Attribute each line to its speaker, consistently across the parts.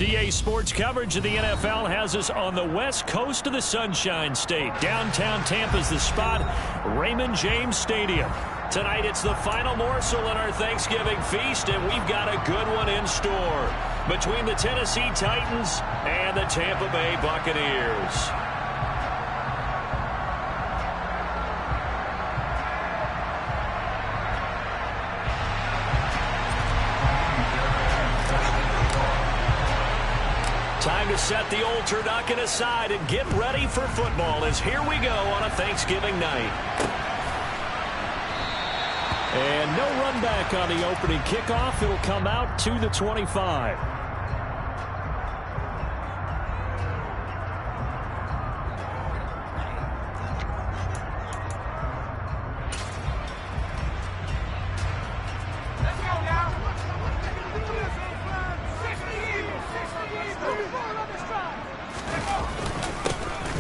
Speaker 1: DA Sports coverage of the NFL has us on the west coast of the Sunshine State. Downtown Tampa's the spot, Raymond James Stadium. Tonight it's the final morsel in our Thanksgiving feast, and we've got a good one in store between the Tennessee Titans and the Tampa Bay Buccaneers. Time to set the old turducken aside and get ready for football as here we go on a Thanksgiving night. And no run back on the opening kickoff. It'll come out to the 25.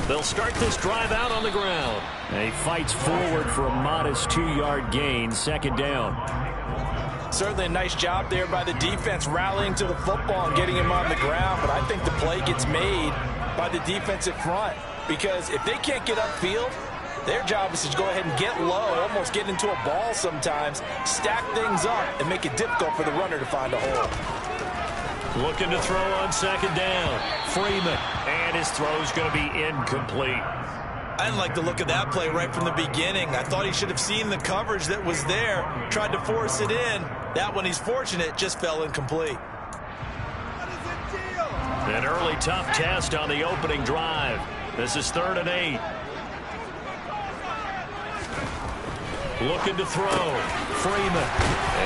Speaker 1: They'll start this drive out on the ground. And he fights forward for a modest 2-yard gain, second down.
Speaker 2: Certainly a nice job there by the defense rallying to the football and getting him on the ground. But I think the play gets made by the defensive front because if they can't get upfield, their job is to go ahead and get low, almost get into a ball sometimes, stack things up, and make it difficult for the runner to find a hole.
Speaker 1: Looking to throw on second down. Freeman. And his throw's going to be incomplete.
Speaker 2: I didn't like the look of that play right from the beginning. I thought he should have seen the coverage that was there, tried to force it in. That one, he's fortunate, just fell incomplete.
Speaker 1: An early tough test on the opening drive. This is 3rd and 8. Looking to throw. Freeman.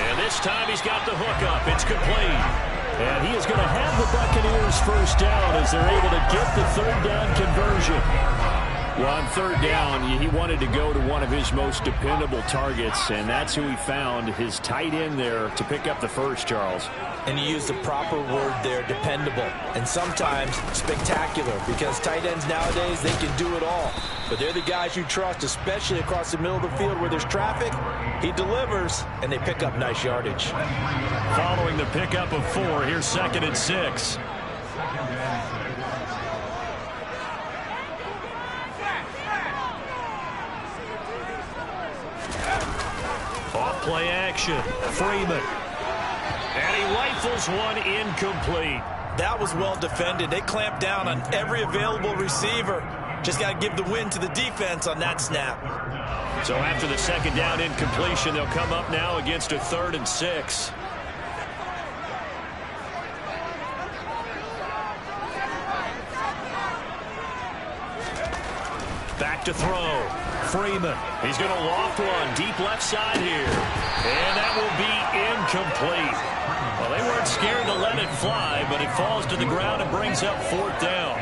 Speaker 1: And this time he's got the hook up. It's complete. And he is going to have the Buccaneers first down as they're able to get the 3rd down conversion. Well, on 3rd down, he wanted to go to one of his most dependable targets, and that's who he found, his tight end there, to pick up the first, Charles.
Speaker 2: And he used the proper word there, dependable, and sometimes spectacular, because tight ends nowadays, they can do it all. But they're the guys you trust, especially across the middle of the field where there's traffic. He delivers, and they pick up nice yardage.
Speaker 1: Following the pickup of 4, here's 2nd and 6. Off play action. Freeman. And he rifles one incomplete.
Speaker 2: That was well defended. They clamped down on every available receiver. Just got to give the win to the defense on that snap.
Speaker 1: So after the 2nd down incompletion, they'll come up now against a 3rd and 6. Back to throw. Freeman. He's going to loft one deep left side here. And that will be incomplete. Well, they weren't scared to let it fly, but it falls to the ground and brings up 4th down.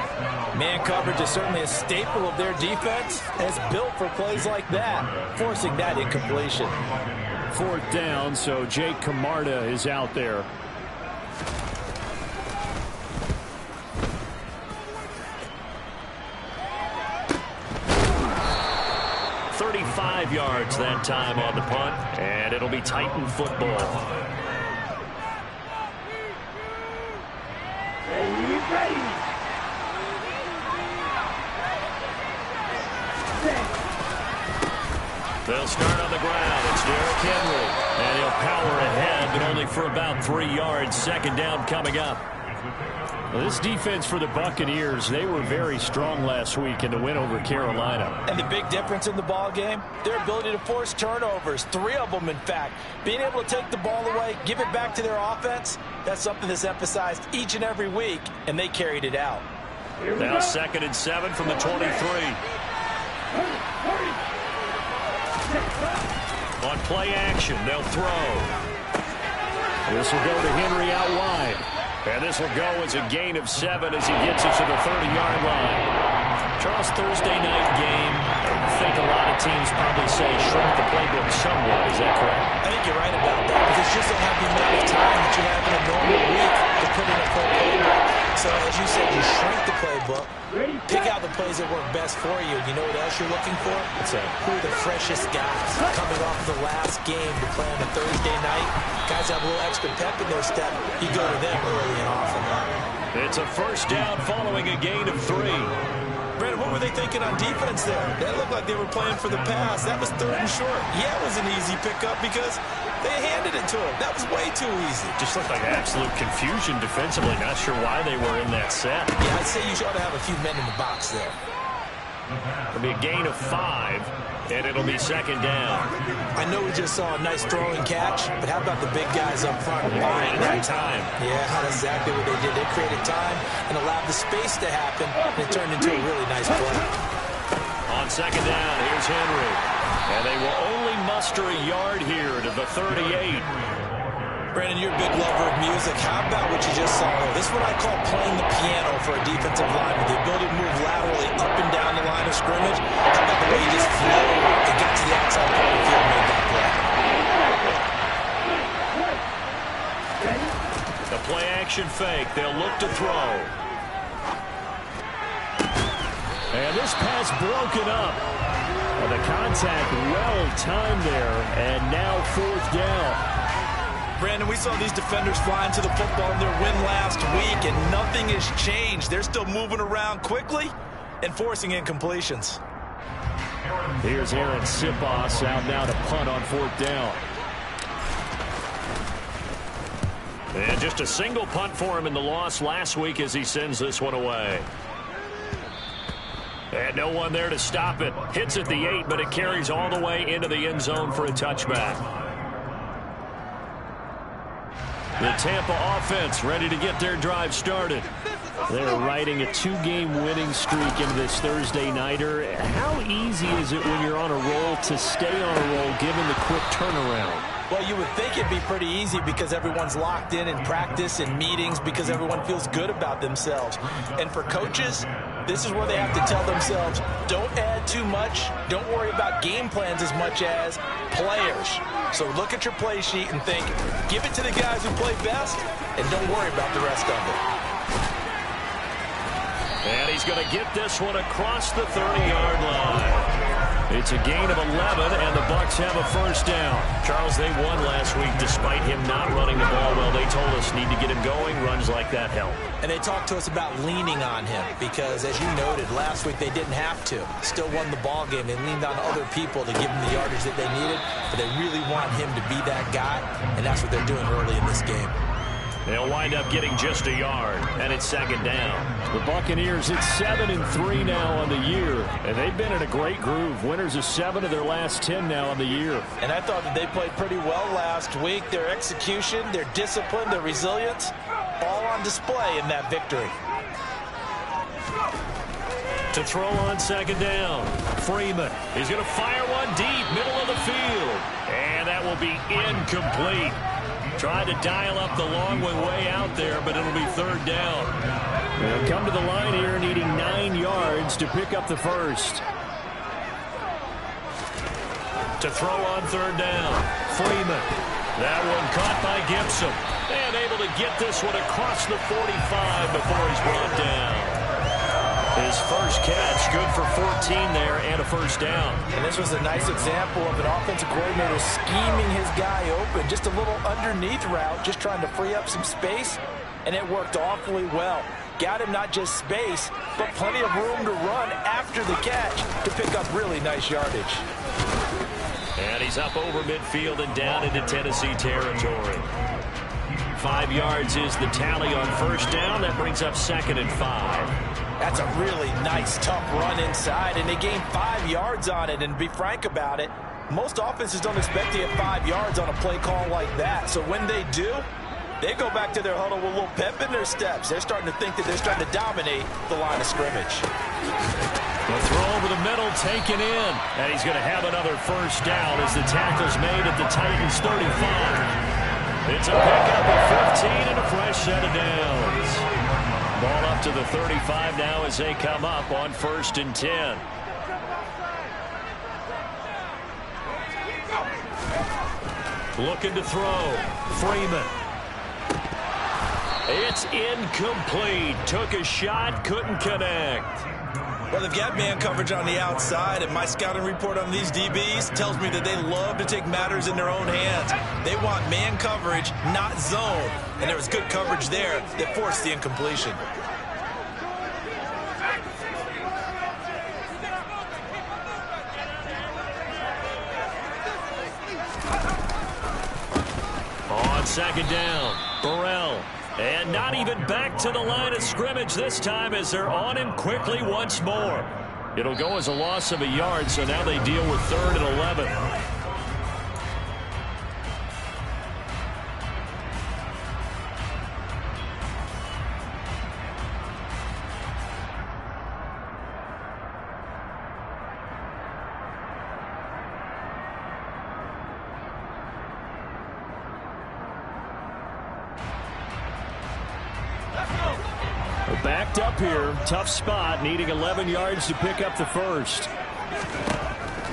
Speaker 2: Man coverage is certainly a staple of their defense, and it's built for plays like that, forcing that incompletion.
Speaker 1: 4th down, so Jake Camarda is out there. Yards that time on the punt, and it'll be Titan football. They'll start on the ground. It's Derrick Henry, and he'll power ahead, but only for about 3 yards. 2nd down coming up. Well, this defense for the Buccaneers, they were very strong last week in the win over Carolina.
Speaker 2: And the big difference in the ball game, their ability to force turnovers, 3 of them in fact. Being able to take the ball away, give it back to their offense, that's something that's emphasized each and every week, and they carried it out.
Speaker 1: Now 2nd and 7 from the 23. On play action, they'll throw. This will go to Henry out wide. And this will go as a gain of 7 as he gets it to the 30-yard line. Charles, Thursday night game, I think a lot of teams probably say shrink the playbook somewhat. Is that correct?
Speaker 2: I think you're right about that because you just don't have the amount of time that you have in a normal week to put in a full playbook. So, as you said, you shrink the playbook, pick out the plays that work best for you. You know what else you're looking for? Who are the freshest guys coming off the last game to play on a Thursday night? Guys have a little extra pep in their step. You go to them early and often.
Speaker 1: It's a first down following a gain of 3.
Speaker 2: Brandon, what were they thinking on defense there? That looked like they were playing for the pass. That was 3rd and short. Yeah, it was an easy pickup because they handed it to him. That was way too easy.
Speaker 1: Just looked like absolute confusion defensively. Not sure why they were in that set.
Speaker 2: Yeah, I'd say you ought to have a few men in the box there.
Speaker 1: It'll be a gain of 5, and it'll be 2nd down.
Speaker 2: I know we just saw a nice throwing catch, but how about the big guys up front buying that time? Yeah, that's exactly what they did. They created time and allowed the space to happen, and it turned into a really nice play.
Speaker 1: On 2nd down, here's Henry. And they will only muster a yard here to the 38.
Speaker 2: Brandon, you're a big lover of music. How about what you just saw? This is what I call playing the piano for a defensive lineman. The ability to move laterally up and down the line of scrimmage. How about the way he just flowed and got to the outside part of the field and made that play?
Speaker 1: The play action fake. They'll look to throw. And this pass broken up. The contact well timed there. And now 4th down.
Speaker 2: Brandon, we saw these defenders flying to the football in their win last week, and nothing has changed. They're still moving around quickly and forcing incompletions.
Speaker 1: Here's Aaron Sipos out now to punt on 4th down. And just a single punt for him in the loss last week as he sends this one away. And no one there to stop it. Hits at the 8, but it carries all the way into the end zone for a touchback. The Tampa offense ready to get their drive started. They're riding a 2-game winning streak into this Thursday nighter. How easy is it when you're on a roll to stay on a roll given the quick turnaround?
Speaker 2: Well, you would think it'd be pretty easy because everyone's locked in practice and meetings because everyone feels good about themselves. And for coaches, this is where they have to tell themselves, don't add too much. Don't worry about game plans as much as players. So look at your play sheet and think, give it to the guys who play best, and don't worry about the rest of it.
Speaker 1: And he's going to get this one across the 30-yard line. It's a gain of 11, and the Bucs have a first down. Charles, they won last week despite him not running the ball well. They told us need to get him going. Runs like that help.
Speaker 2: And they talked to us about leaning on him because, as you noted, last week they didn't have to. Still won the ball game. They leaned on other people to give them the yardage that they needed, but they really want him to be that guy, and that's what they're doing early in this game.
Speaker 1: They'll wind up getting just a yard, and it's 2nd down. The Buccaneers, it's 7-3 now on the year, and they've been in a great groove. Winners of 7 of their last 10 now on the year.
Speaker 2: And I thought that they played pretty well last week. Their execution, their discipline, their resilience, all on display in that victory.
Speaker 1: To throw on 2nd down, Freeman. He's going to fire one deep, middle of the field, and that will be incomplete. Tried to dial up the long one way out there, but it'll be 3rd down. They'll come to the line here needing 9 yards to pick up the first. To throw on 3rd down, Freeman. That one caught by Gibson. And able to get this one across the 45 before he's brought down. His first catch, good for 14 there and a first down.
Speaker 2: And this was a nice example of an offensive coordinator scheming his guy open. Just a little underneath route, just trying to free up some space, and it worked awfully well. Got him not just space, but plenty of room to run after the catch to pick up really nice yardage.
Speaker 1: And he's up over midfield and down into Tennessee territory. 5 yards is the tally on first down. That brings up 2nd and 5.
Speaker 2: That's a really nice, tough run inside, and they gained 5 yards on it. And to be frank about it, most offenses don't expect to get 5 yards on a play call like that. So when they do, they go back to their huddle with a little pep in their steps. They're starting to think that they're starting to dominate the line of scrimmage.
Speaker 1: The throw over the middle taken in, and he's going to have another first down as the tackle's made at the Titans' 35. It's a pickup of 15 and a fresh set of downs. Ball up to the 35 now as they come up on 1st and 10. Looking to throw. Freeman. It's incomplete. Took a shot, couldn't connect.
Speaker 2: Well, they've got man coverage on the outside, and my scouting report on these DBs tells me that they love to take matters in their own hands. They want man coverage, not zone, and there was good coverage there that forced the incompletion.
Speaker 1: On second down, Burrell. And not even back to the line of scrimmage this time as they're on him quickly once more. It'll go as a loss of a yard, so now they deal with 3rd and 11. Backed up here, tough spot, needing 11 yards to pick up the first.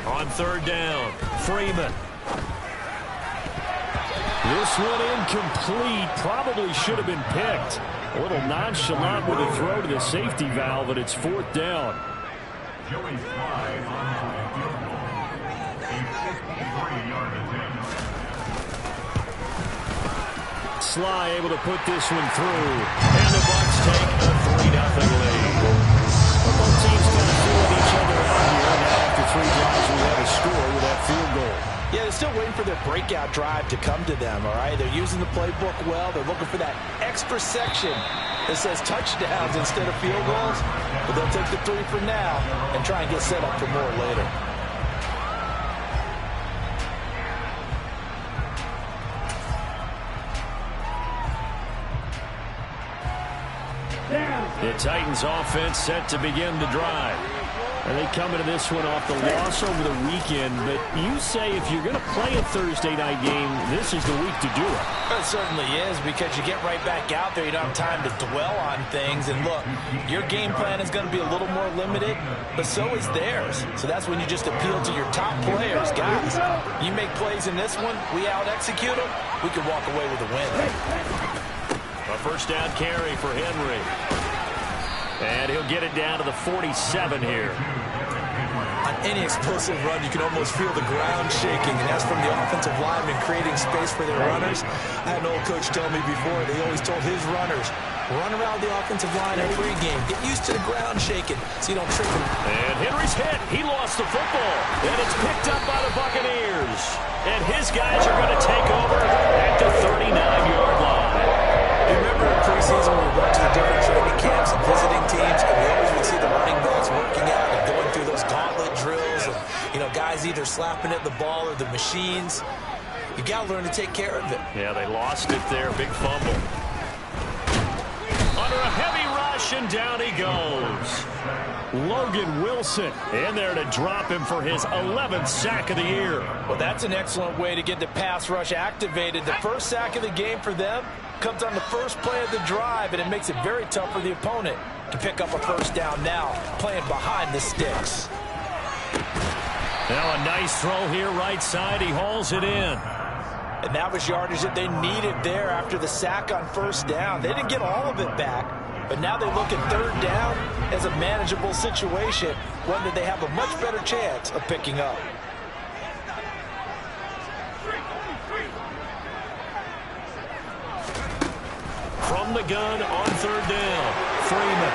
Speaker 1: On 3rd down, Freeman. This one incomplete, probably should have been picked. A little nonchalant with a throw to the safety valve, but it's 4th down. Sly able to put this one through. And the Bucs take a 3-0 lead. Both teams kind of feeling each other out here. Now after 3 drives, we have a score with that field goal.
Speaker 2: Yeah, they're still waiting for their breakout drive to come to them, all right? They're using the playbook well. They're looking for that extra section that says touchdowns instead of field goals. But they'll take the 3 for now and try and get set up for more later.
Speaker 1: The Titans offense set to begin the drive. And they come into this one off the loss over the weekend. But you say if you're going to play a Thursday night game, this is the week to do it.
Speaker 2: It certainly is, because you get right back out there. You don't have time to dwell on things. And look, your game plan is going to be a little more limited, but so is theirs. So that's when you just appeal to your top players. Guys, you make plays in this one, we out-execute them, we can walk away with a win.
Speaker 1: A first down carry for Henry. And he'll get it down to the 47 here.
Speaker 2: On any explosive run, you can almost feel the ground shaking, and that's from the offensive linemen creating space for their runners. I had an old coach tell me before, they always told his runners, run around the offensive line in pregame. Get used to the ground shaking so you don't trip them.
Speaker 1: And Henry's hit. He lost the football. And it's picked up by the Buccaneers. And his guys are going to take over at the 39-yard line.
Speaker 2: You remember in preseason when we went to the different training camps and visiting teams, and we always would see the running backs working out and going through those gauntlet drills, and, you know, guys either slapping at the ball or the machines. You got to learn to take care of it.
Speaker 1: Yeah, they lost it there. Big fumble. Under a heavy rush, and down he goes. Logan Wilson in there to drop him for his 11th sack of the year.
Speaker 2: Well, that's an excellent way to get the pass rush activated. The first sack of the game for them comes on the first play of the drive, and it makes it very tough for the opponent to pick up a first down now, playing behind the sticks.
Speaker 1: Now a nice throw here right side. He hauls it in.
Speaker 2: And that was yardage that they needed there after the sack on first down. They didn't get all of it back, but now they look at 3rd down as a manageable situation, one that they have a much better chance of picking up.
Speaker 1: From the gun on 3rd down. Freeman.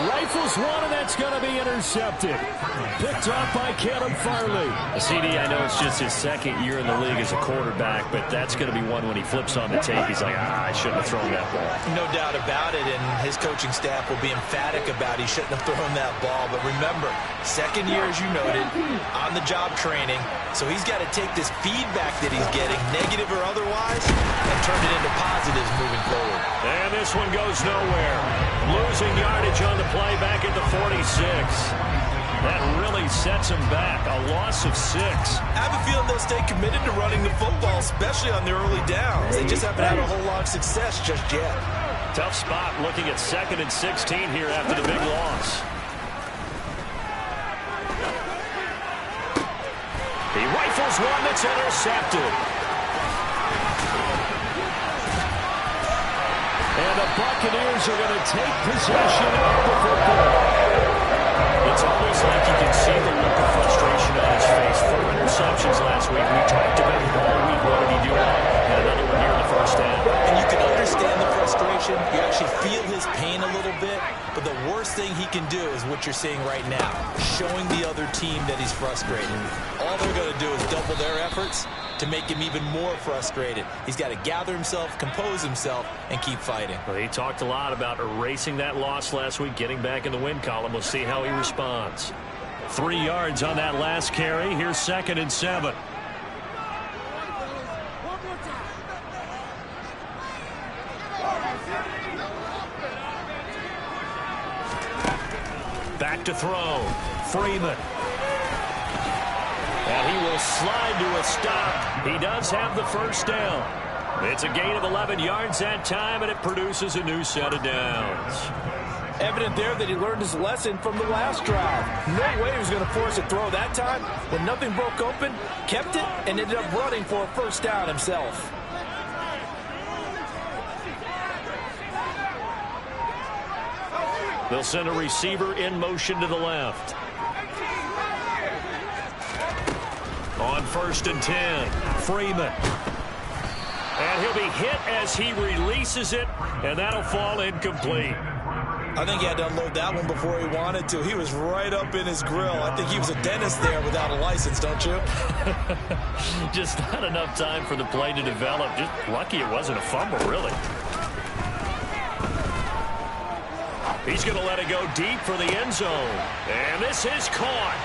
Speaker 1: Rifles one, and that's going to be intercepted. Picked off by Caleb Farley. CD, I know it's just his 2nd year in the league as a quarterback, but that's going to be one when he flips on the tape. He's like, I shouldn't have thrown that ball.
Speaker 2: No doubt about it, and his coaching staff will be emphatic about he shouldn't have thrown that ball. But remember, 2nd year, as you noted, on-the-job training. So he's got to take this feedback that he's getting, negative or otherwise, and turn it into positives moving forward.
Speaker 1: And this one goes nowhere. Losing yardage on the play back at the 46. That really sets him back. A loss of 6.
Speaker 2: I have a feeling they'll stay committed to running the football, especially on their early downs. They just haven't had a whole lot of success just yet.
Speaker 1: Tough spot looking at 2nd and 16 here after the big loss. He rifles one that's intercepted. And the Buccaneers are going to take possession of the football. It's almost like you can see the look of frustration on his face. 4 interceptions last week. We talked about it all week. What did he do wrong? And another one here in the first half.
Speaker 2: And you can understand the frustration. You actually feel his pain a little bit. But the worst thing he can do is what you're seeing right now, showing the other team that he's frustrated. All they're going to do is double their efforts to make him even more frustrated. He's got to gather himself, compose himself, and keep fighting.
Speaker 1: Well, he talked a lot about erasing that loss last week, getting back in the win column. We'll see how he responds. 3 yards on that last carry. Here's 2nd and 7. Back to throw. Freeman. And he will slide to a stop. He does have the first down. It's a gain of 11 yards that time, and it produces a new set of downs.
Speaker 2: Evident there that he learned his lesson from the last drive. No way he was going to force a throw that time. When nothing broke open, kept it, and ended up running for a first down himself.
Speaker 1: They'll send a receiver in motion to the left. On 1st and 10, Freeman. And he'll be hit as he releases it, and that'll fall incomplete.
Speaker 2: I think he had to unload that one before he wanted to. He was right up in his grill. I think he was a dentist there without a license, don't you?
Speaker 1: Just not enough time for the play to develop. Just lucky it wasn't a fumble, really. He's going to let it go deep for the end zone. And this is caught.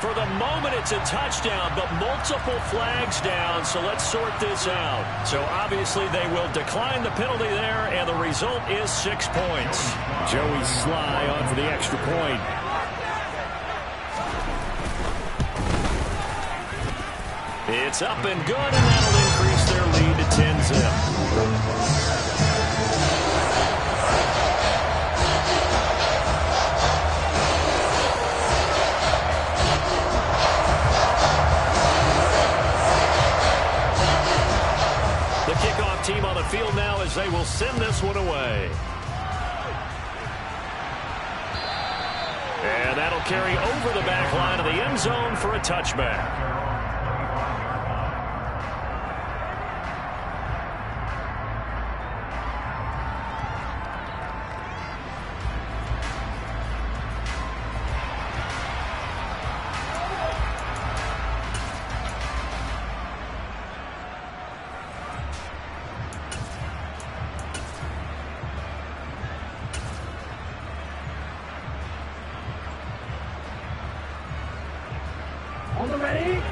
Speaker 1: For the moment, it's a touchdown, but multiple flags down, so let's sort this out. So obviously they will decline the penalty there, and the result is 6 points. Joey Sly on for the extra point. It's up and good, and that'll increase their lead to 10-zip. Team on the field now as they will send this one away. And that'll carry over the back line of the end zone for a touchback.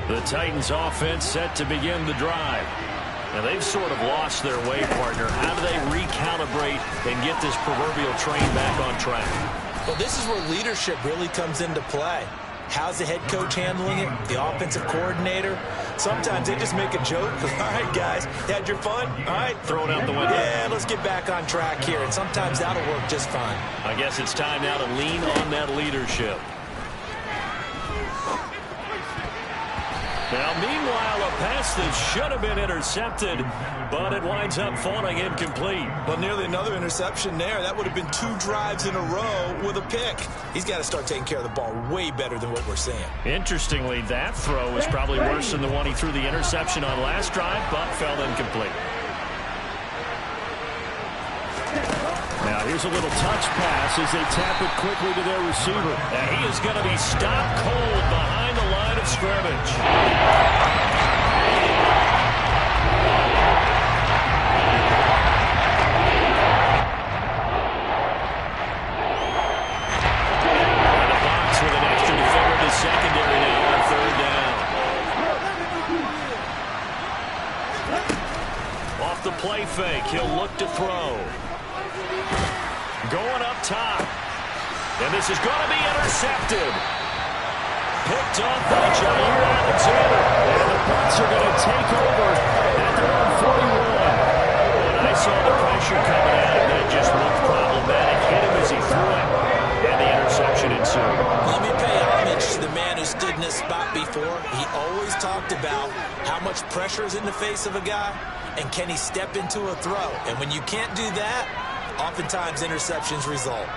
Speaker 1: The Titans offense set to begin the drive. And they've sort of lost their way, partner. How do they recalibrate and get this proverbial train back on track?
Speaker 2: Well, this is where leadership really comes into play. How's the head coach handling it? The offensive coordinator? Sometimes they just make a joke. All right, guys, you had your fun? All right.
Speaker 1: Throw it out the window.
Speaker 2: Yeah, let's get back on track here. And sometimes that'll work just fine.
Speaker 1: I guess it's time now to lean on that leadership. Now, meanwhile, a pass that should have been intercepted, but it winds up falling incomplete.
Speaker 2: Well, nearly another interception there. That would have been 2 drives in a row with a pick. He's got to start taking care of the ball way better than what we're seeing. Interestingly, that throw was probably worse than the one he threw the interception on last drive, but fell incomplete. Now, here's a little touch pass as they tap it quickly to their receiver. And he is going to be stopped cold behind the line of scrimmage. In the box with an extra defender to secondary now on 3rd down. Off the play fake, he'll look to throw. Going up top. And this is going to be intercepted. Picked off by Jair Alexander. And the Bucs are going to take over at their own 41. When I saw the pressure coming at him, that just looked problematic. Hit him as he threw it. And the interception ensued. Let me pay homage to the man who stood in this spot before. He always talked about how much pressure is in the face of a guy and can he step into a throw. And when you can't do that, oftentimes interceptions result.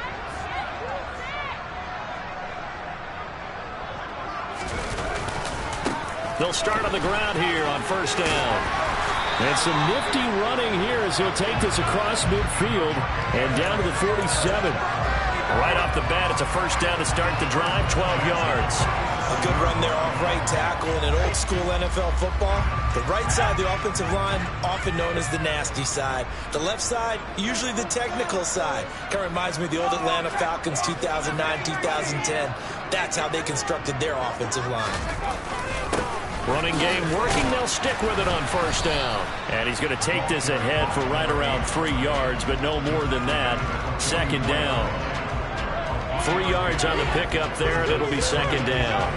Speaker 1: They'll start on the ground here on first down. And some nifty running here as he'll take this across midfield and down to the 47. Right off the bat, it's a first down to start the drive, 12 yards.
Speaker 2: A good run there off right tackle in an old-school NFL football. The right side of the offensive line, often known as the nasty side. The left side, usually the technical side. Kind of reminds me of the old Atlanta Falcons 2009, 2010. That's how they constructed their offensive line.
Speaker 1: Running game working. They'll stick with it on first down. And he's going to take this ahead for right around 3 yards, but no more than that. Second down. 3 yards on the pickup there, and it'll be second down.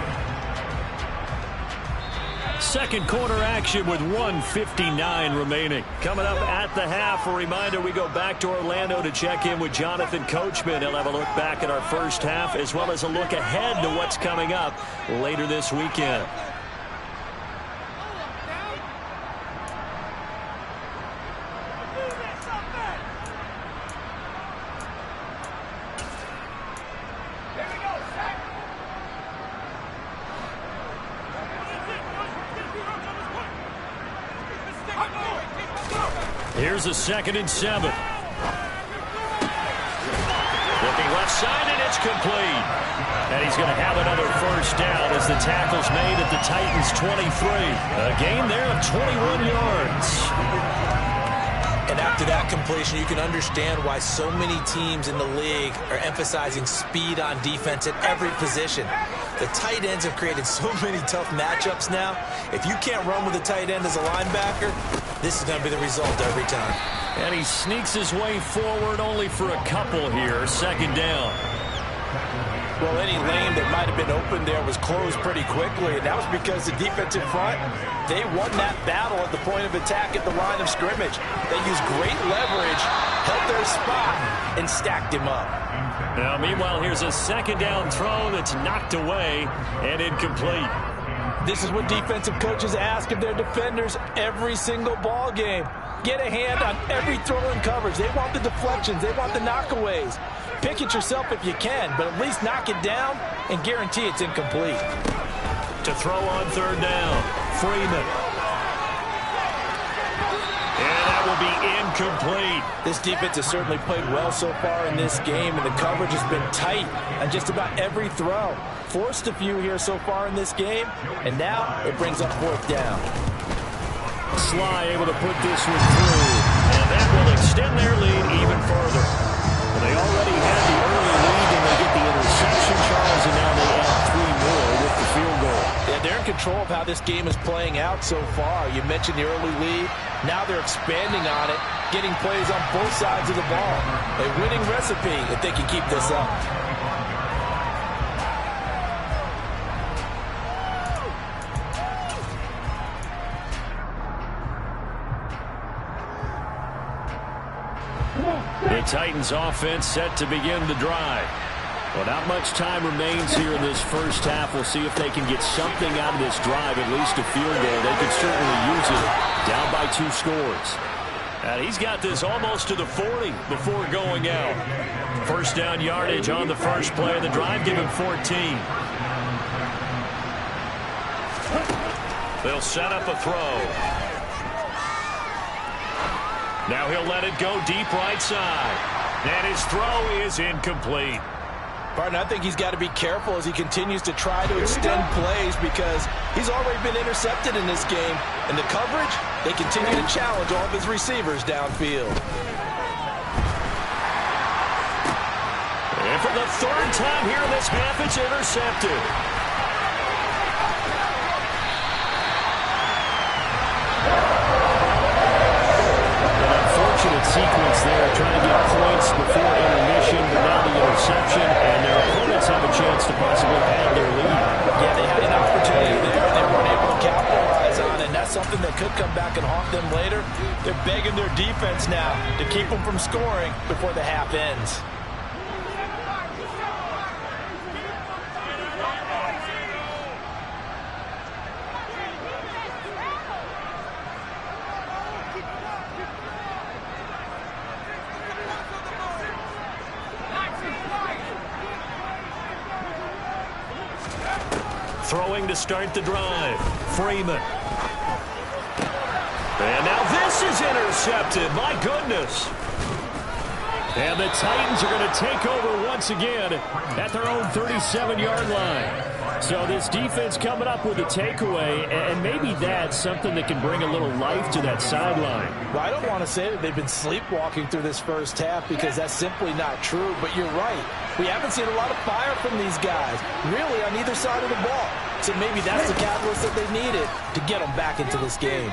Speaker 1: Second quarter action with 1:59 remaining. Coming up at the half, a reminder we go back to Orlando to check in with Jonathan Coachman. He'll have a look back at our first half as well as a look ahead to what's coming up later this weekend. Here's a 2nd and 7. Looking left side, and it's complete. And he's going to have another first down as the tackle's made at the Titans' 23. A gain there of 21 yards.
Speaker 2: And after that completion, you can understand why so many teams in the league are emphasizing speed on defense at every position. The tight ends have created so many tough matchups now. If you can't run with a tight end as a linebacker, this is going to be the result every time.
Speaker 1: And he sneaks his way forward only for a couple here. Second down.
Speaker 2: Well, any lane that might have been open there was closed pretty quickly, and that was because the defensive front, they won that battle at the point of attack at the line of scrimmage. They used great leverage, held their spot, and stacked him up.
Speaker 1: Now, meanwhile, here's a second down throw that's knocked away and incomplete.
Speaker 2: This is what defensive coaches ask of their defenders every single ball game. Get a hand on every throw and coverage. They want the deflections. They want the knockaways. Pick it yourself if you can, but at least knock it down and guarantee it's incomplete.
Speaker 1: To throw on third down, Freeman. And that will be incomplete.
Speaker 2: This defense has certainly played well so far in this game, and the coverage has been tight on just about every throw. Forced a few here so far in this game, and now it brings up fourth down.
Speaker 1: Sly able to put this one through, and that will extend their lead even further. Well, they already had the early lead, and they get the interception, Charles, and now they add 3 more with the field goal.
Speaker 2: Yeah, they're in control of how this game is playing out so far. You mentioned the early lead. Now they're expanding on it, getting plays on both sides of the ball. A winning recipe if they can keep this up.
Speaker 1: The Titans offense set to begin the drive. Well, not much time remains here in this first half. We'll see if they can get something out of this drive, at least a field goal. They could certainly use it, down by 2 scores. And he's got this almost to the 40 before going out. First down yardage on the first play of the drive, give him 14. They'll set up a throw. Now he'll let it go deep right side. And his throw is incomplete.
Speaker 2: Partner, I think he's got to be careful as he continues to try to extend plays because he's already been intercepted in this game. And the coverage, they continue to challenge all of his receivers downfield.
Speaker 1: And for the 3rd time here in this half, it's intercepted. Sequence there, trying to get points before intermission, but now the interception, and their opponents have a chance to possibly add their lead.
Speaker 2: Yeah, they had an opportunity there, and they weren't able to capitalize on it, and that's something that could come back and haunt them later. They're begging their defense now to keep them from scoring before the half ends.
Speaker 1: Throwing to start the drive. Freeman. And now this is intercepted. My goodness. And the Titans are going to take over once again at their own 37-yard line. So this defense coming up with a takeaway, and maybe that's something that can bring a little life to that sideline.
Speaker 2: Well, I don't want to say that they've been sleepwalking through this first half because that's simply not true, but you're right. We haven't seen a lot of fire from these guys, really, on either side of the ball. So maybe that's the catalyst that they needed to get them back into this game.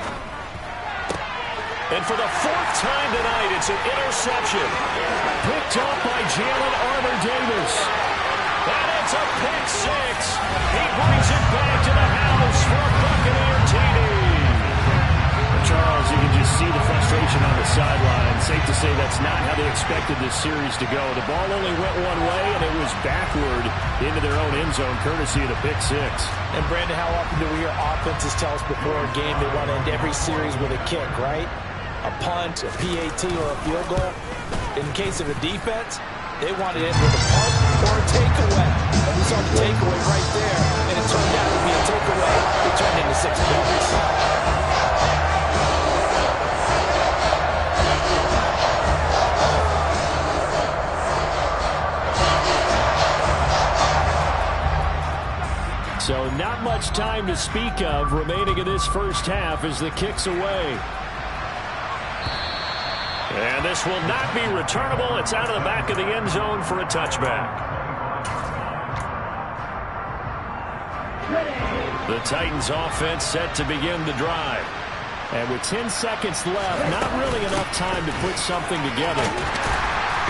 Speaker 1: And for the fourth time tonight, it's an interception. Picked up by Jalen Armour-Davis. And it's a pick six. He brings it back to the house for a Buccaneer TD.
Speaker 3: Charles, you can just see the frustration on the sideline. Safe to say that's not how they expected this series to go. The ball only went one way, and it was backward into their own end zone, courtesy of the pick six.
Speaker 2: And, Brandon, how often do we hear offenses tell us before a game they want to end every series with a kick, right? A punt, a PAT, or a field goal. In case of the defense, they wanted it with a punt or a takeaway. And we saw the takeaway right there, and it turned out to be a takeaway. It turned into 6 points.
Speaker 1: So not much time to speak of remaining in this first half as the kick's away. And this will not be returnable. It's out of the back of the end zone for a touchback. The Titans offense set to begin the drive.
Speaker 3: And with 10 seconds left, not really enough time to put something together.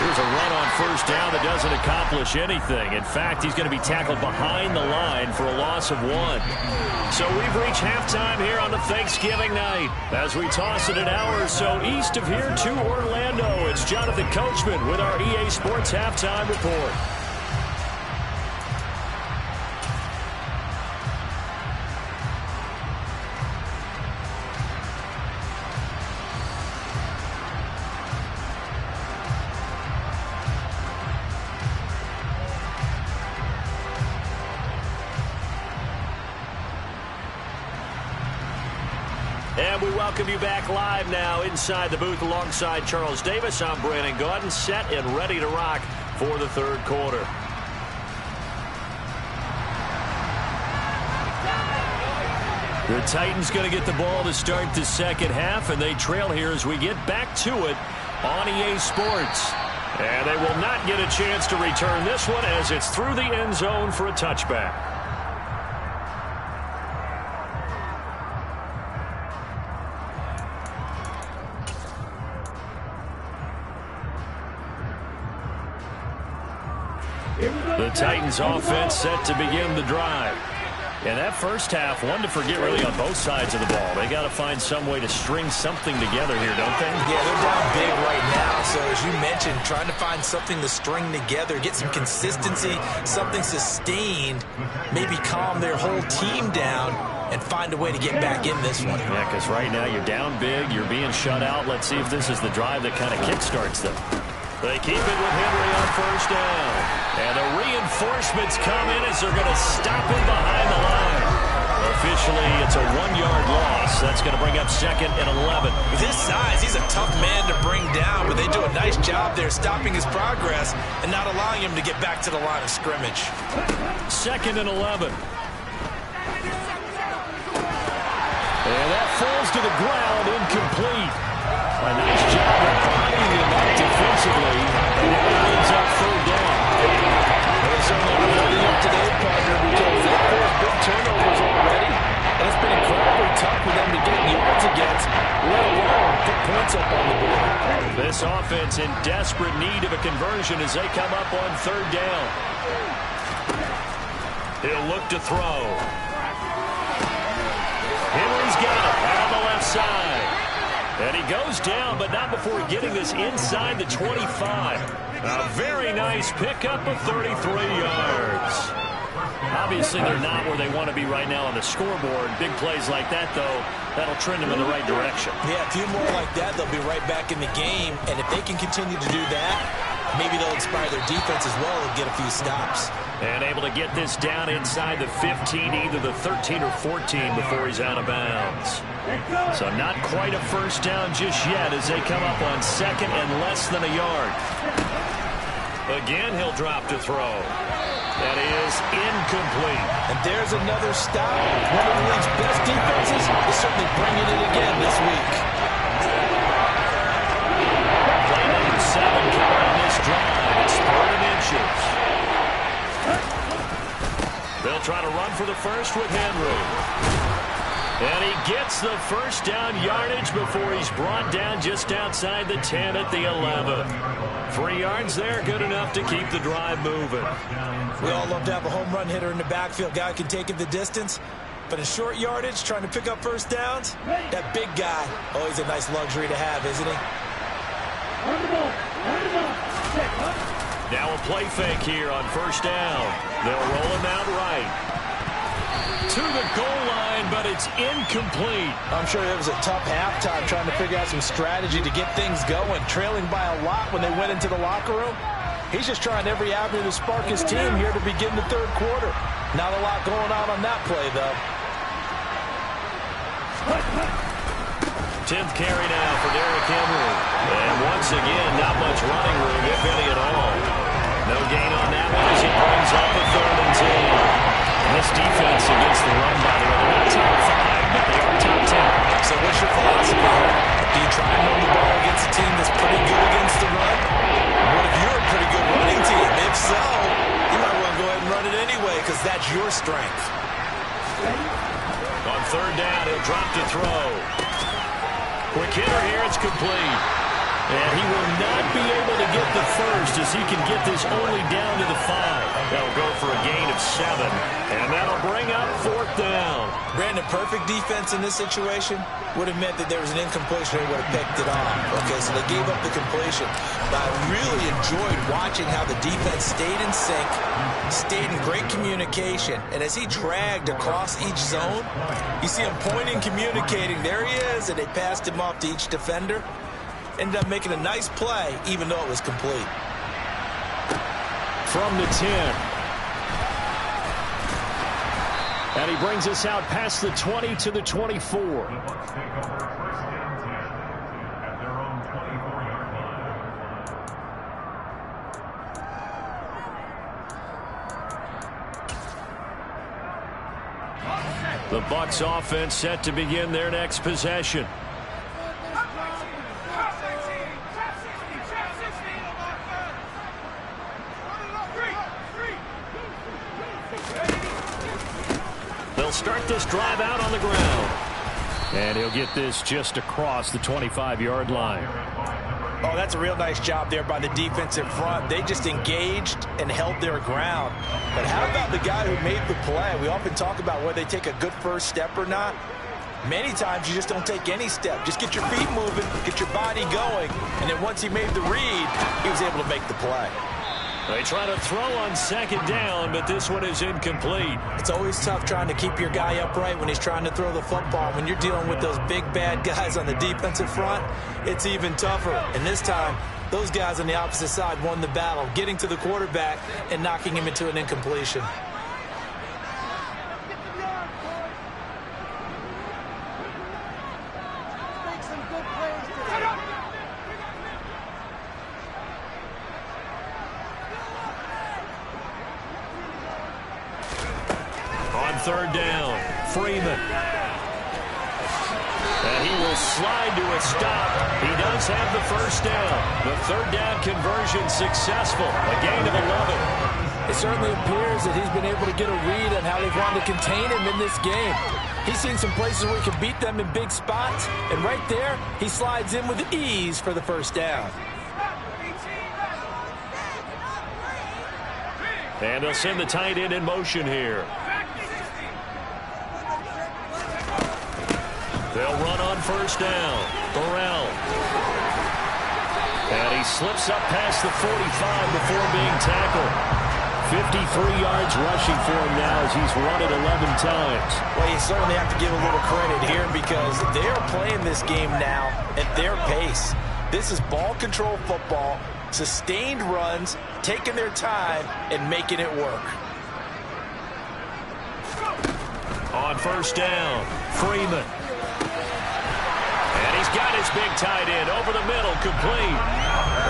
Speaker 1: Here's a run on first down that doesn't accomplish anything. In fact, he's going to be tackled behind the line for a loss of 1. So we've reached halftime here on the Thanksgiving night. As we toss it an hour or so east of here to Orlando, it's Jonathan Coachman with our EA Sports Halftime Report. And we welcome you back live now inside the booth alongside Charles Davis. I'm Brandon Gaudin, set and ready to rock for the third quarter. The Titans going to get the ball to start the second half, and they trail here as we get back to it on EA Sports. And they will not get a chance to return this one as it's through the end zone for a touchback. The Titans offense set to begin the drive. And that first half, one to forget really on both sides of the ball. They got to find some way to string something together here, don't they?
Speaker 2: Yeah, they're down big right now. So as you mentioned, trying to find something to string together, get some consistency, something sustained, maybe calm their whole team down and find a way to get back in this one.
Speaker 1: Yeah, because right now you're down big, you're being shut out. Let's see if this is the drive that kind of kickstarts them. They keep it with Henry on first down. And the reinforcements come in as they're going to stop him behind the line. Officially, it's a 1-yard loss. That's going to bring up 2nd and 11.
Speaker 2: With his size, he's a tough man to bring down, but they do a nice job there stopping his progress and not allowing him to get back to the line of scrimmage.
Speaker 1: 2nd and 11. And that falls to the ground, incomplete. A nice job of finding him out defensively, and it ends up third down.
Speaker 2: They're certainly holding up today, partner, because they've forced big turnovers already, and it's been incredibly tough for them to get yards against, let alone put points up on the board.
Speaker 1: This offense in desperate need of a conversion as they come up on third down. He'll look to throw. Henry's got it out on the left side. And he goes down, but not before getting this inside the 25. A very nice pickup of 33 yards. Obviously, they're not where they want to be right now on the scoreboard. Big plays like that, though, that'll trend them in the right direction.
Speaker 2: Yeah, a few more like that, they'll be right back in the game. And if they can continue to do that, maybe they'll inspire their defense as well and get a few stops.
Speaker 1: And able to get this down inside the 15, either the 13 or 14 before he's out of bounds. So not quite a first down just yet as they come up on second and less than a yard. Again, he'll drop to throw. That is incomplete.
Speaker 2: And there's another stop. One of the league's best defenses is certainly bringing it again this week.
Speaker 1: Play number 7 coming on this drive. It's 3rd and inches. They'll try to run for the first with Henry. And he gets the first down yardage before he's brought down just outside the 10 at the 11. 3 yards there, good enough to keep the drive moving.
Speaker 2: We all love to have a home run hitter in the backfield. Guy can take it the distance. But in short yardage, trying to pick up first downs, that big guy, always a nice luxury to have, isn't he?
Speaker 1: Now a play fake here on first down. They'll roll him out right to the goal line, but it's incomplete.
Speaker 2: I'm sure it was a tough halftime trying to figure out some strategy to get things going, trailing by a lot when they went into the locker room. He's just trying every avenue to spark his team here to begin the 3rd quarter. Not a lot going on that play, though.
Speaker 1: 10th carry now for Derrick Henry. And once again, not much running room, if any at all. No gain on that one as he brings up a 3rd and 10. This defense against the run, by the way, they're not top 5, but they are top 10.
Speaker 2: So what's your philosophy here? Do you try and run the ball against a team that's pretty good against the run? What if you're a pretty good running team? If so, you might want to go ahead and run it anyway because that's your strength.
Speaker 1: On 3rd down, he'll drop to throw. Quick hitter here, it's complete. And he will not be able to get the first as he can get this only down to the 5. That'll go for a gain of 7. And that'll bring up 4th down.
Speaker 2: Brandon, perfect defense in this situation would have meant that there was an incompletion. They would have picked it off. Okay, so they gave up the completion. But I really enjoyed watching how the defense stayed in sync, stayed in great communication. And as he dragged across each zone, you see him pointing, communicating. There he is, and they passed him off to each defender. Ended up making a nice play, even though it was complete.
Speaker 3: From the 10. And he brings us out past the 20 to the 24. The Bucs offense set to begin their next possession. Start this drive out on the ground. And he'll get this just across the 25-yard line.
Speaker 2: Oh, that's a real nice job there by the defensive front. They just engaged and held their ground. But how about the guy who made the play? We often talk about whether they take a good first step or not. Many times you just don't take any step. Just get your feet moving, get your body going. And then once he made the read, he was able to make the play.
Speaker 1: They try to throw on 2nd down, but this one is incomplete.
Speaker 2: It's always tough trying to keep your guy upright when he's trying to throw the football. When you're dealing with those big, bad guys on the defensive front, it's even tougher. And this time, those guys on the opposite side won the battle, getting to the quarterback and knocking him into an incompletion.
Speaker 1: On 3rd down, Freeman. And he will slide to a stop. He does have the first down. The 3rd down conversion successful. A gain of 11.
Speaker 2: It certainly appears that he's been able to get a read on how they've wanted to contain him in this game. He's seen some places where he can beat them in big spots. And right there, he slides in with ease for the first down.
Speaker 1: And they'll send the tight end in motion here. They'll run on first down. Burrell. And he slips up past the 45 before being tackled. 53 yards rushing for him now as he's run it 11 times.
Speaker 2: Well, you certainly have to give a little credit here because they're playing this game now at their pace. This is ball control football. Sustained runs, taking their time, and making it work.
Speaker 1: On first down, Freeman. And he's got his big tight end over the middle, complete.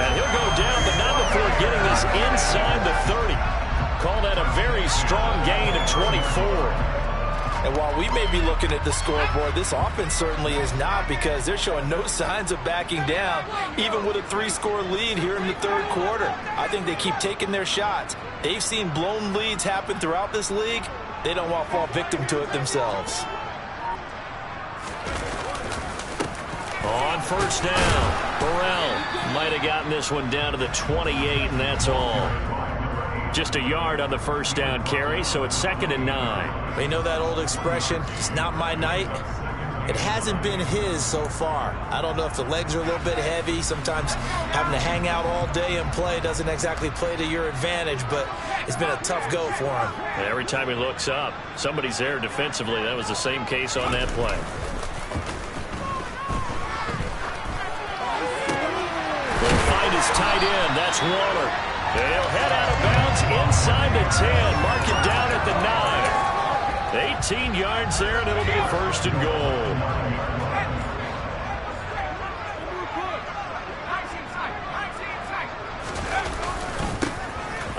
Speaker 1: And he'll go down, but not before getting this inside the 30. Call that a very strong gain of 24.
Speaker 2: And while we may be looking at the scoreboard, this offense certainly is not, because they're showing no signs of backing down, even with a 3-score lead here in the third quarter. I think they keep taking their shots. They've seen blown leads happen throughout this league. They don't want to fall victim to it themselves.
Speaker 1: On first down, Burrell might have gotten this one down to the 28, and that's all. Just a yard on the first down carry, so it's 2nd and 9.
Speaker 2: You know that old expression, it's not my night? It hasn't been his so far. I don't know if the legs are a little bit heavy. Sometimes having to hang out all day and play doesn't exactly play to your advantage, but it's been a tough go for him.
Speaker 1: And every time he looks up, somebody's there defensively. That was the same case on that play. They'll find his tight end. That's Waller. And he'll head out of bounds inside the 10. Mark it down at the 9. 18 yards there, and it'll be 1st and goal.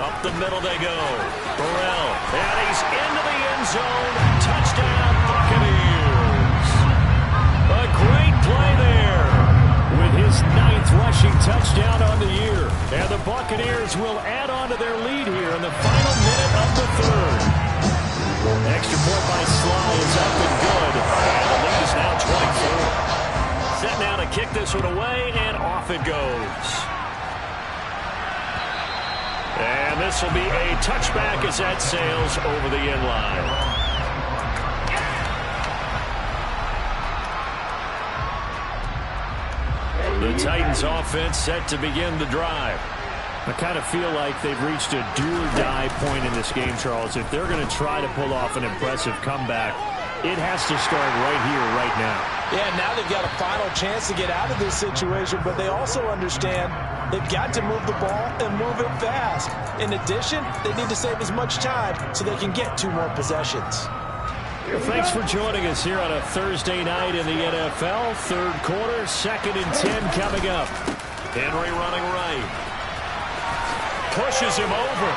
Speaker 1: Up the middle they go. Burrell. And he's into the end zone. Touchdown, Buccaneers. A great play there. With his 9th rushing touchdown on the year. And the Buccaneers will add on to their lead here in the final minute of the 3rd. Extra point by Sly is up and good. And the lead is now 24. Set now to kick this one away, and off it goes. And this will be a touchback as that sails over the end line. The Titans offense set to begin the drive. I kind of feel like they've reached a do-or-die point in this game, Charles. If they're going to try to pull off an impressive comeback, it has to start right here, right now.
Speaker 2: Yeah, now they've got a final chance to get out of this situation, but they also understand they've got to move the ball and move it fast. In addition, they need to save as much time so they can get 2 more possessions.
Speaker 1: Well, thanks for joining us here on a Thursday night in the NFL. Third quarter, 2nd and 10 coming up. Henry running right. Pushes him over.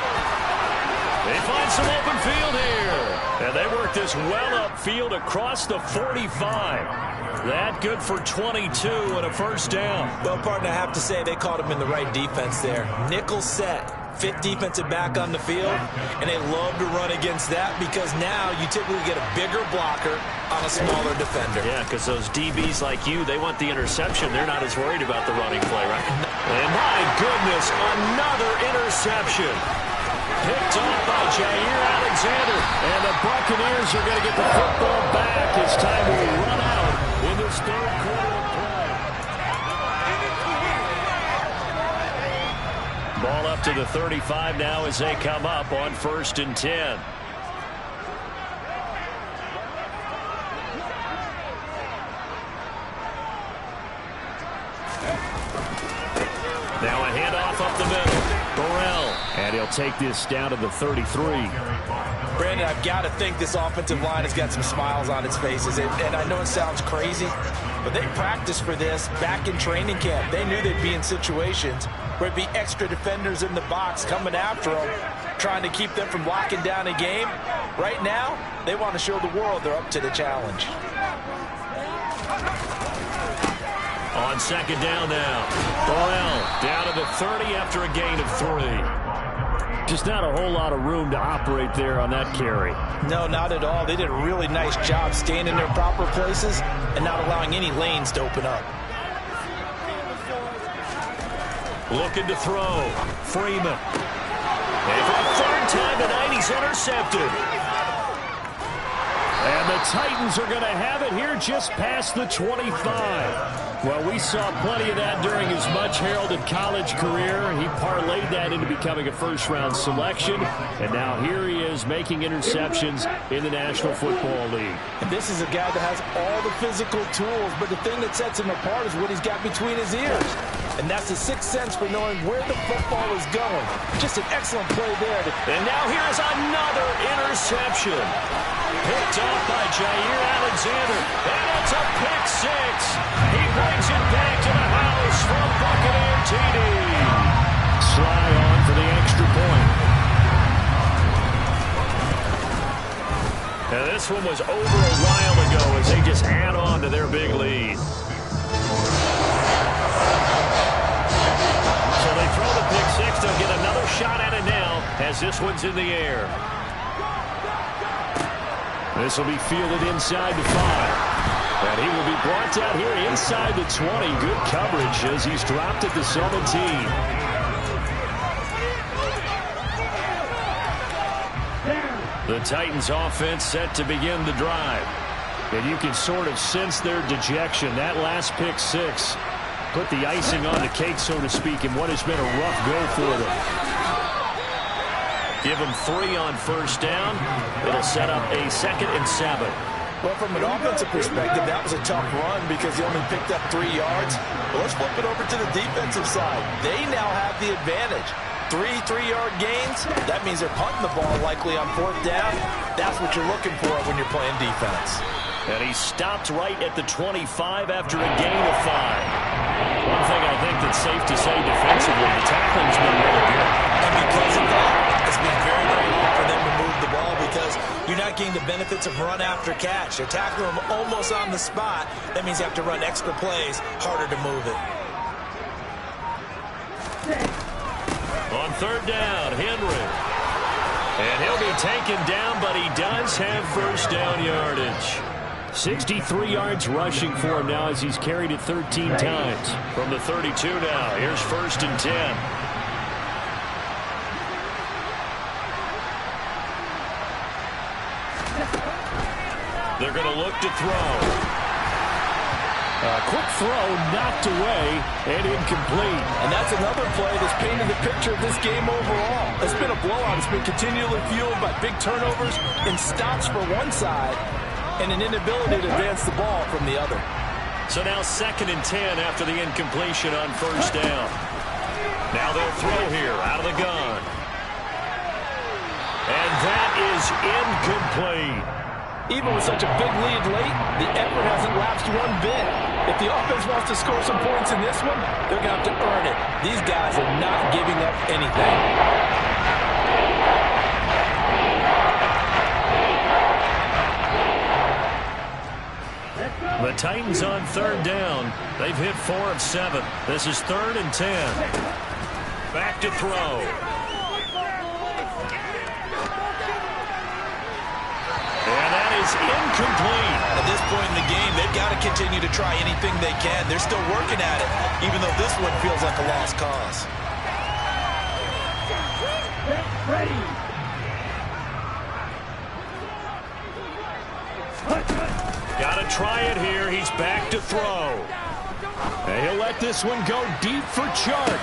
Speaker 1: They find some open field here. And they work this well upfield across the 45. That good for 22 and a first down.
Speaker 2: Well, partner, I have to say they caught him in the right defense there. Nickel set. Fit defensive back on the field, and they love to run against that because now you typically get a bigger blocker on a smaller defender.
Speaker 1: Yeah, because those DBs like you, they want the interception. They're not as worried about the running play, right? And my goodness, another interception. Picked off by Jair Alexander, and the Buccaneers are going to get the football back as time will run out in this third quarter of play. Ball up to the 35 now as they come up on 1st and 10. Now a handoff up the middle. Burrell. And he'll take this down to the 33.
Speaker 2: Brandon, I've got to think this offensive line has got some smiles on its faces. And I know it sounds crazy, but they practiced for this back in training camp. They knew they'd be in situations where it'd be extra defenders in the box coming after them, trying to keep them from locking down a game. Right now, they want to show the world they're up to the challenge.
Speaker 1: On 2nd down now. Burrell down to the 30 after a gain of 3. Just not a whole lot of room to operate there on that carry.
Speaker 2: No, not at all. They did a really nice job staying in their proper places and not allowing any lanes to open up.
Speaker 1: Looking to throw. Freeman. And for the 3rd time tonight, he's intercepted. And the Titans are going to have it here just past the 25. Well, we saw plenty of that during his much-heralded college career. He parlayed that into becoming a first-round selection. And now here he is making interceptions in the National Football League.
Speaker 2: And this is a guy that has all the physical tools, but the thing that sets him apart is what he's got between his ears. and that's the sixth sense for knowing where the football is going. Just an excellent play there.
Speaker 1: And now here's another interception. Picked off by Jair Alexander, and it's a pick six. He brings it back to the house from Buccaneer TD.
Speaker 3: Sly on for the extra point.
Speaker 1: Now this one was over a while ago as they just add on to their big lead. So they throw the pick six. They'll get another shot at it now as this one's in the air. This will be fielded inside the 5. And he will be brought down here inside the 20. Good coverage as he's dropped at the 17. The Titans offense set to begin the drive. And you can sort of sense their dejection. That last pick six put the icing on the cake, so to speak, in what has been a rough go for them. Give them 3 on first down. It'll set up a 2nd and 7.
Speaker 2: Well, from an offensive perspective, that was a tough run because they only picked up 3 yards. But let's flip it over to the defensive side. They now have the advantage. 3 3-yard gains. That means they're punting the ball likely on 4th down. That's what you're looking for when you're playing defense.
Speaker 1: And he stopped right at the 25 after a gain of 5. One thing I think that's safe to say defensively, the tackling's been really good.
Speaker 2: And because of that, it's been very, very hard for them to move the ball because you're not getting the benefits of run after catch. They're tackling them almost on the spot. That means you have to run extra plays, harder to move it.
Speaker 1: On 3rd down, Henry. And he'll be taken down, but he does have first down yardage. 63 yards rushing for him now as he's carried it 13 times. From the 32 now, here's 1st and 10. They're going to look to throw.
Speaker 3: A quick throw knocked away and incomplete.
Speaker 2: And that's another play that's painted the picture of this game overall. It's been a blowout. It's been continually fueled by big turnovers and stops for one side and an inability to advance the ball from the other.
Speaker 1: So now 2nd and 10 after the incompletion on first down. Now they'll throw here out of the gun. And that is incomplete.
Speaker 2: Even with such a big lead late, the effort hasn't lapsed one bit. If the offense wants to score some points in this one, they're going to have to earn it. These guys are not giving up anything.
Speaker 1: The Titans on 3rd down. They've hit 4 of 7. This is 3rd and 10. Back to throw. And that is incomplete.
Speaker 2: At this point in the game, they've got to continue to try anything they can. They're still working at it, even though this one feels like a lost cause.
Speaker 1: Got to try it here. He's back to throw.
Speaker 3: And he'll let this one go deep for Chark.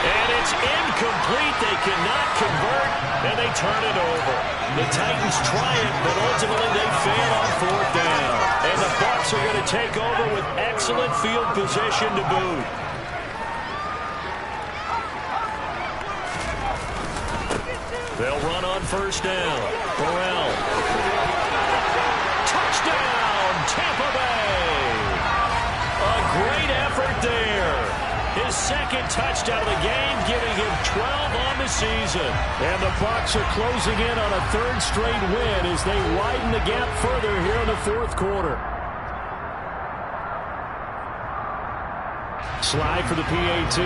Speaker 1: And it's incomplete. They cannot convert, and they turn it over. The Titans try it, but ultimately they fail on 4th down. And the Bucs are going to take over with excellent field position to boot. They'll run on first down. Burrell. Touchdown, Tampa Bay. A great effort there. His 2nd touchdown of the game, giving him 12 on the season.
Speaker 3: And the Bucs are closing in on a 3rd straight win as they widen the gap further here in the 4th quarter. Slide for the PAT.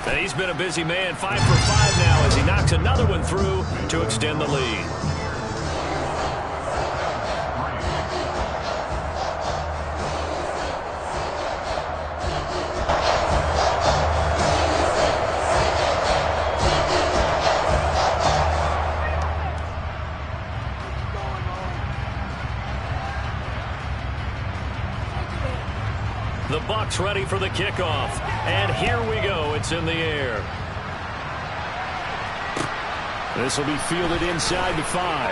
Speaker 1: And he's been a busy man, 5 for 5 now as he knocks another one through to extend the lead. The Bucs ready for the kickoff. And here we go. It's in the air.
Speaker 3: This will be fielded inside the 5.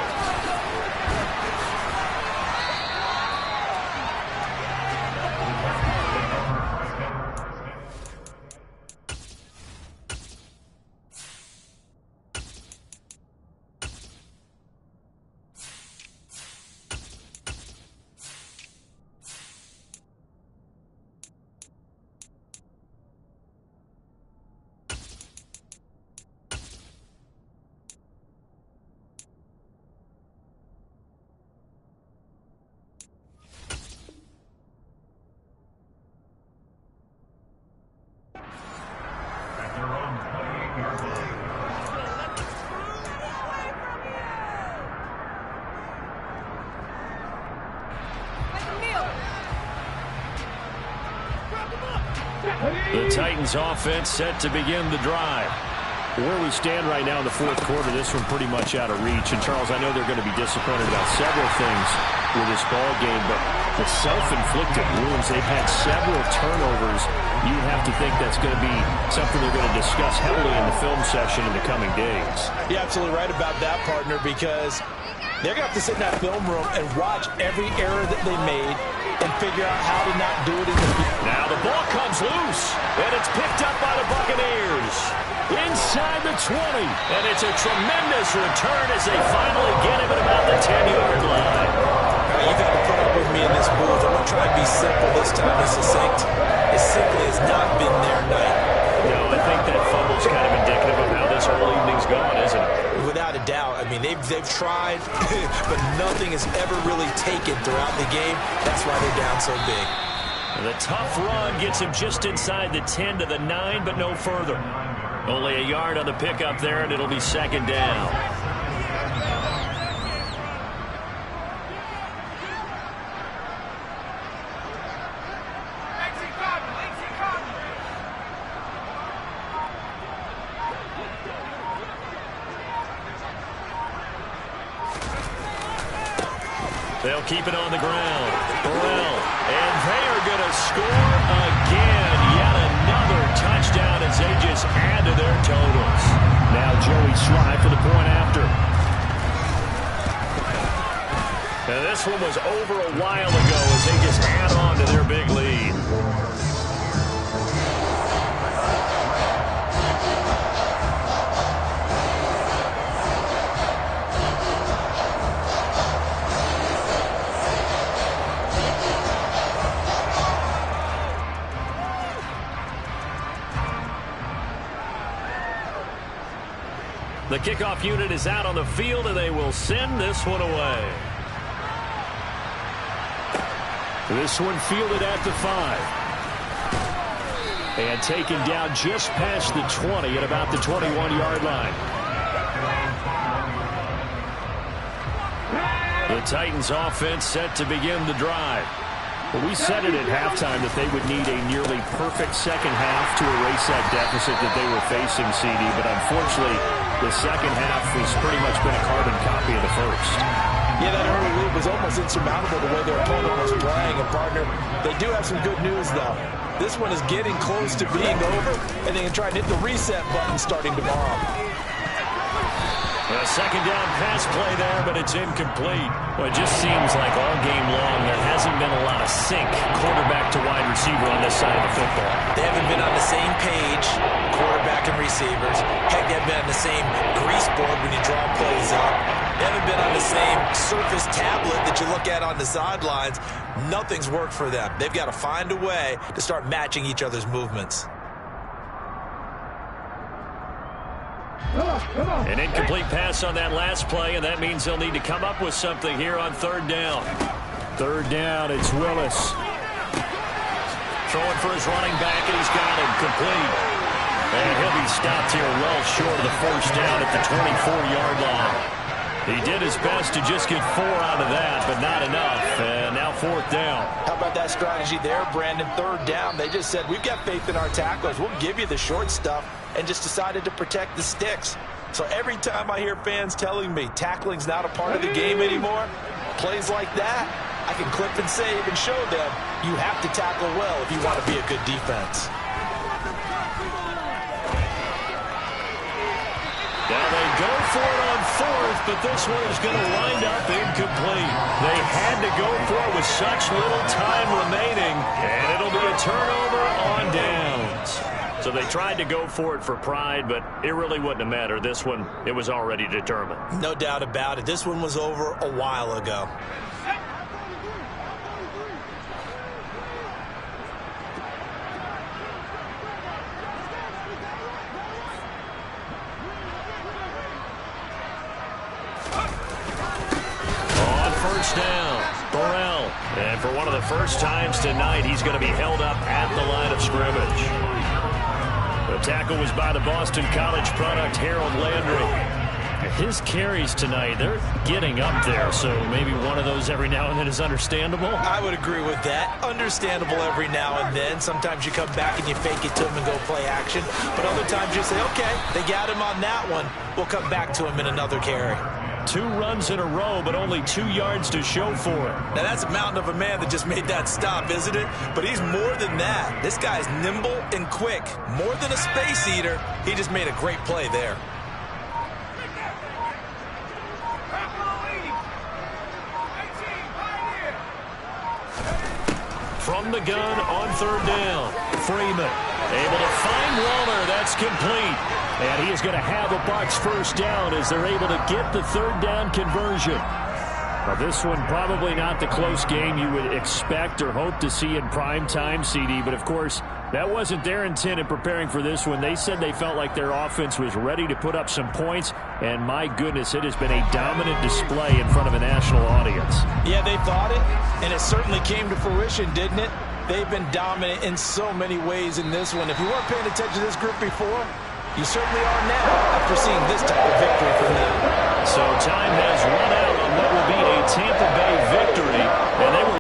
Speaker 1: The Titans offense set to begin the drive.
Speaker 3: Where we stand right now in the fourth quarter, this one pretty much out of reach. And, Charles, I know they're going to be disappointed about several things with this ball game, but the self-inflicted wounds, they've had several turnovers. You have to think that's going to be something they're going to discuss heavily in the film session in the coming days.
Speaker 2: You're absolutely right about that, partner, because they're going to have to sit in that film room and watch every error that they made and figure out how to not do it in the field.
Speaker 1: Now the ball comes loose, and it's picked up by the Buccaneers. Inside the 20, and it's a tremendous return as they finally get him at about the 10-yard line.
Speaker 2: Now, you got to put up with me in this booth. I'm going to try and be simple this time and succinct. It simply has not been their night.
Speaker 1: No, I think that fumble's kind of indicative of how this whole evening's going, isn't it?
Speaker 2: Without a doubt. I mean, they've tried, but nothing has ever really taken throughout the game. That's why they're down so big.
Speaker 1: And the tough run gets him just inside the 10 to the 9, but no further. Only a yard on the pickup there, and it'll be second down. They'll keep it on the ground. Burrell, and they are going to score again. Yet another touchdown as they just add to their totals.
Speaker 3: Now Joey Sly for the point after.
Speaker 1: Now this one was over a while ago as they just add on to their big lead. The kickoff unit is out on the field, and they will send this one away.
Speaker 3: This one fielded at the 5. And taken down just past the 20 at about the 21-yard line.
Speaker 1: The Titans offense set to begin the drive.
Speaker 3: Well, we said it at halftime that they would need a nearly perfect second half to erase that deficit that they were facing, CD. But unfortunately, the second half has pretty much been a carbon copy of the first.
Speaker 2: Yeah, that early lead was almost insurmountable the way their opponent was playing. And, partner, they do have some good news, though. This one is getting close to being over, and they can try and hit the reset button starting tomorrow.
Speaker 1: A second down pass play there, but it's incomplete. Well, it just seems like all game long there hasn't been a lot of sync quarterback to wide receiver on this side of the football.
Speaker 2: They haven't been on the same page, quarterback and receivers. Heck, they haven't been on the same grease board when you draw plays up. They haven't been on the same Surface tablet that you look at on the sidelines. Nothing's worked for them. They've got to find a way to start matching each other's movements.
Speaker 1: An incomplete pass on that last play, and that means they'll need to come up with something here on third down.
Speaker 3: Third down, it's Willis.
Speaker 1: Throwing for his running back, and he's got him complete. And he'll be stopped here well short of the first down at the 24-yard line. He did his best to just get 4 out of that, but not enough. And now fourth down.
Speaker 2: How about that strategy there, Brandon? Third down. They just said, we've got faith in our tacklers. We'll give you the short stuff, and just decided to protect the sticks. So every time I hear fans telling me tackling's not a part of the game anymore, plays like that, I can clip and save and show them you have to tackle well if you want to be a good defense.
Speaker 1: Now they go for it on fourth, but this one is going to wind up incomplete. They had to go for it with such little time remaining, and it'll be a turnover on downs. So they tried to go for it for pride, but it really wouldn't have mattered. This one, it was already determined.
Speaker 2: No doubt about it. This one was over a while ago.
Speaker 1: First down, Burrell. And for one of the first times tonight, he's going to be held up at the line of scrimmage. The tackle was by the Boston College product, Harold Landry.
Speaker 3: His carries tonight, they're getting up there, so maybe one of those every now and then is understandable.
Speaker 2: I would agree with that. Understandable every now and then. Sometimes you come back and you fake it to him and go play action. But other times you say, okay, they got him on that one. We'll come back to him in another carry.
Speaker 1: 2 runs in a row, but only 2 yards to show for it.
Speaker 2: Now, that's a mountain of a man that just made that stop, isn't it? But he's more than that. This guy's nimble and quick. More than a space eater. He just made a great play there.
Speaker 1: From the gun on 3rd down. Freeman able to find Waller. That's complete. And he is going to have a Bucs first down as they're able to get the 3rd down conversion.
Speaker 3: Well, this one probably not the close game you would expect or hope to see in prime time, CD. But, of course, that wasn't their intent in preparing for this one. They said they felt like their offense was ready to put up some points. And, my goodness, it has been a dominant display in front of a national audience.
Speaker 2: Yeah, they thought it, and it certainly came to fruition, didn't it? They've been dominant in so many ways in this one. If you weren't paying attention to this group before, you certainly are now after seeing this type of victory from them.
Speaker 1: So time has run out on what will be a Tampa Bay victory, and they were